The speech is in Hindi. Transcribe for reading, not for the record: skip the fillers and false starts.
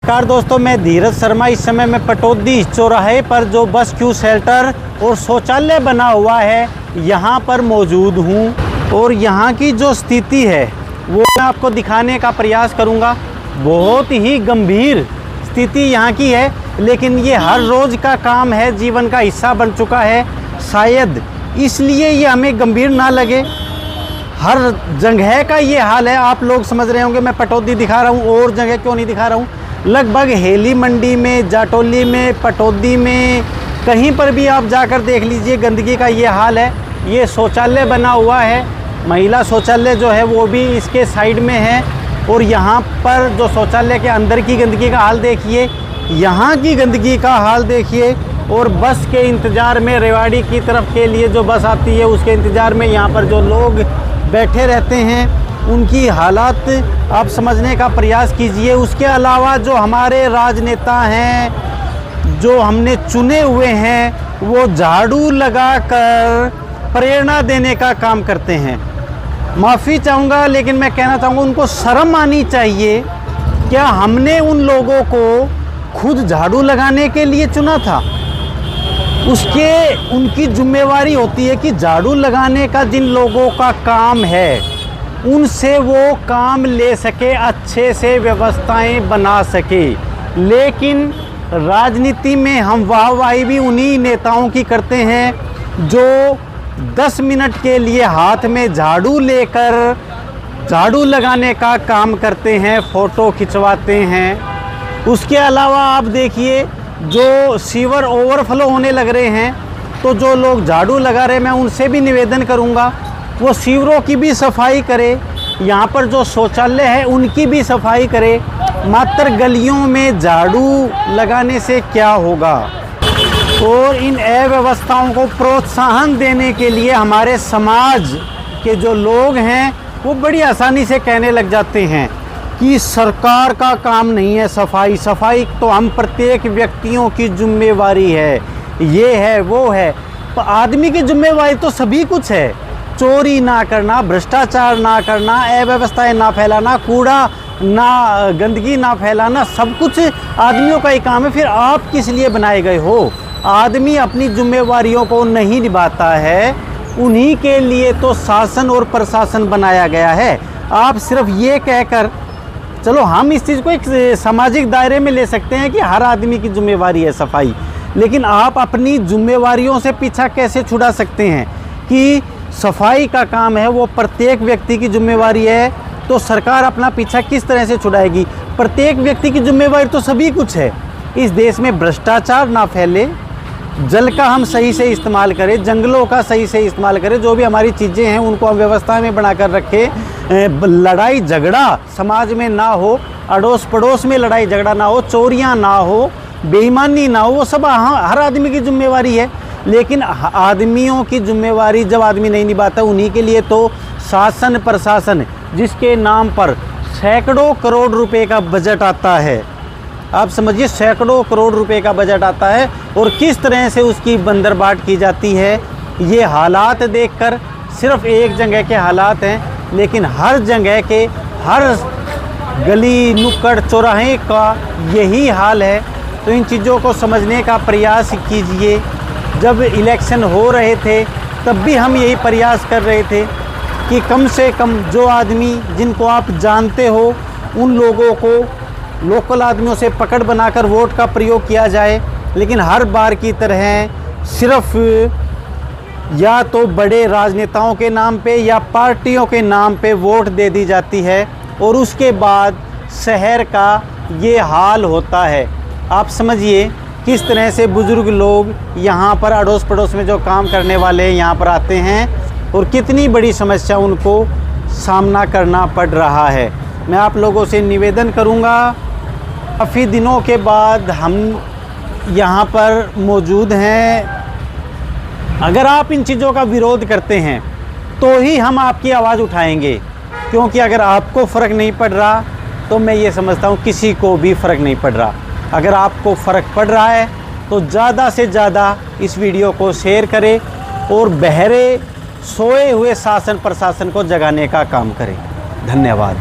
नमस्कार दोस्तों, मैं धीरज शर्मा। इस समय मैं पटौदी चौराहे पर जो बस क्यू शेल्टर और शौचालय बना हुआ है यहाँ पर मौजूद हूँ और यहाँ की जो स्थिति है वो मैं आपको दिखाने का प्रयास करूँगा। बहुत ही गंभीर स्थिति यहाँ की है, लेकिन ये हर रोज़ का काम है, जीवन का हिस्सा बन चुका है। शायद इसलिए ये हमें गंभीर ना लगे। हर जगह का ये हाल है। आप लोग समझ रहे होंगे मैं पटौदी दिखा रहा हूँ, और जगह क्यों नहीं दिखा रहा हूँ। लगभग हेली मंडी में, जाटौली में, पटौदी में, कहीं पर भी आप जाकर देख लीजिए, गंदगी का ये हाल है। ये शौचालय बना हुआ है, महिला शौचालय जो है वो भी इसके साइड में है। और यहाँ पर जो शौचालय के अंदर की गंदगी का हाल देखिए, यहाँ की गंदगी का हाल देखिए। और बस के इंतज़ार में, रेवाड़ी की तरफ के लिए जो बस आती है उसके इंतज़ार में यहाँ पर जो लोग बैठे रहते हैं, उनकी हालात आप समझने का प्रयास कीजिए। उसके अलावा जो हमारे राजनेता हैं, जो हमने चुने हुए हैं, वो झाड़ू लगाकर प्रेरणा देने का काम करते हैं। माफ़ी चाहूँगा, लेकिन मैं कहना चाहूँगा उनको शर्म आनी चाहिए। क्या हमने उन लोगों को खुद झाड़ू लगाने के लिए चुना था? उनकी जिम्मेवारी होती है कि झाड़ू लगाने का जिन लोगों का काम है उनसे वो काम ले सके, अच्छे से व्यवस्थाएं बना सके। लेकिन राजनीति में हम वाहवाही भी उन्हीं नेताओं की करते हैं जो 10 मिनट के लिए हाथ में झाड़ू लेकर झाड़ू लगाने का काम करते हैं, फ़ोटो खिंचवाते हैं। उसके अलावा आप देखिए, जो सीवर ओवरफ्लो होने लग रहे हैं, तो जो लोग झाड़ू लगा रहे हैं, मैं उनसे भी निवेदन करूंगा वो सीवरों की भी सफाई करे। यहाँ पर जो शौचालय है उनकी भी सफाई करे। मात्र गलियों में झाड़ू लगाने से क्या होगा? और इन अव्यवस्थाओं को प्रोत्साहन देने के लिए हमारे समाज के जो लोग हैं वो बड़ी आसानी से कहने लग जाते हैं कि सरकार का काम नहीं है सफाई। सफाई तो हम प्रत्येक व्यक्तियों की जिम्मेवारी है, ये है वो है। तो आदमी की जिम्मेवारी तो सभी कुछ है। चोरी ना करना, भ्रष्टाचार ना करना, अव्यवस्थाएं ना फैलाना, कूड़ा ना, गंदगी ना फैलाना, सब कुछ आदमियों का ही काम है। फिर आप किस लिए बनाए गए हो? आदमी अपनी जिम्मेवारियों को नहीं निभाता है, उन्हीं के लिए तो शासन और प्रशासन बनाया गया है। आप सिर्फ ये कहकर, चलो हम इस चीज़ को एक सामाजिक दायरे में ले सकते हैं कि हर आदमी की जिम्मेवारी है सफाई, लेकिन आप अपनी जिम्मेवारियों से पीछा कैसे छुड़ा सकते हैं कि सफाई का काम है, वो प्रत्येक व्यक्ति की जिम्मेवारी है। तो सरकार अपना पीछा किस तरह से छुड़ाएगी? प्रत्येक व्यक्ति की जिम्मेवारी तो सभी कुछ है। इस देश में भ्रष्टाचार ना फैले, जल का हम सही से इस्तेमाल करें, जंगलों का सही से इस्तेमाल करें, जो भी हमारी चीज़ें हैं उनको हम व्यवस्था में बनाकर रखें। लड़ाई झगड़ा समाज में ना हो, अड़ोस पड़ोस में लड़ाई झगड़ा ना हो, चोरियां ना हो, बेईमानी ना हो, वो सब हर आदमी की जिम्मेवारी है। लेकिन आदमियों की जिम्मेवारी जब आदमी नहीं निभाता, उन्हीं के लिए तो शासन प्रशासन, जिसके नाम पर सैकड़ों करोड़ रुपए का बजट आता है। आप समझिए, सैकड़ों करोड़ रुपए का बजट आता है और किस तरह से उसकी बंदरबाट की जाती है। ये हालात देखकर सिर्फ एक जगह के हालात हैं, लेकिन हर जगह के, हर गली नुक्कड़ चौराहे का यही हाल है। तो इन चीज़ों को समझने का प्रयास कीजिए। जब इलेक्शन हो रहे थे तब भी हम यही प्रयास कर रहे थे कि कम से कम जो आदमी जिनको आप जानते हो उन लोगों को लोकल आदमियों से पकड़ बनाकर वोट का प्रयोग किया जाए। लेकिन हर बार की तरह सिर्फ या तो बड़े राजनेताओं के नाम पे या पार्टियों के नाम पे वोट दे दी जाती है और उसके बाद शहर का ये हाल होता है। आप समझिए किस तरह से बुज़ुर्ग लोग यहाँ पर अड़ोस पड़ोस में जो काम करने वाले यहाँ पर आते हैं और कितनी बड़ी समस्या उनको सामना करना पड़ रहा है। मैं आप लोगों से निवेदन करूँगा, काफ़ी दिनों के बाद हम यहाँ पर मौजूद हैं। अगर आप इन चीज़ों का विरोध करते हैं तो ही हम आपकी आवाज़ उठाएंगे, क्योंकि अगर आपको फ़र्क नहीं पड़ रहा तो मैं ये समझता हूँ किसी को भी फ़र्क नहीं पड़ रहा। अगर आपको फ़र्क पड़ रहा है तो ज़्यादा से ज़्यादा इस वीडियो को शेयर करें और बहरे सोए हुए शासन प्रशासन को जगाने का काम करें। धन्यवाद।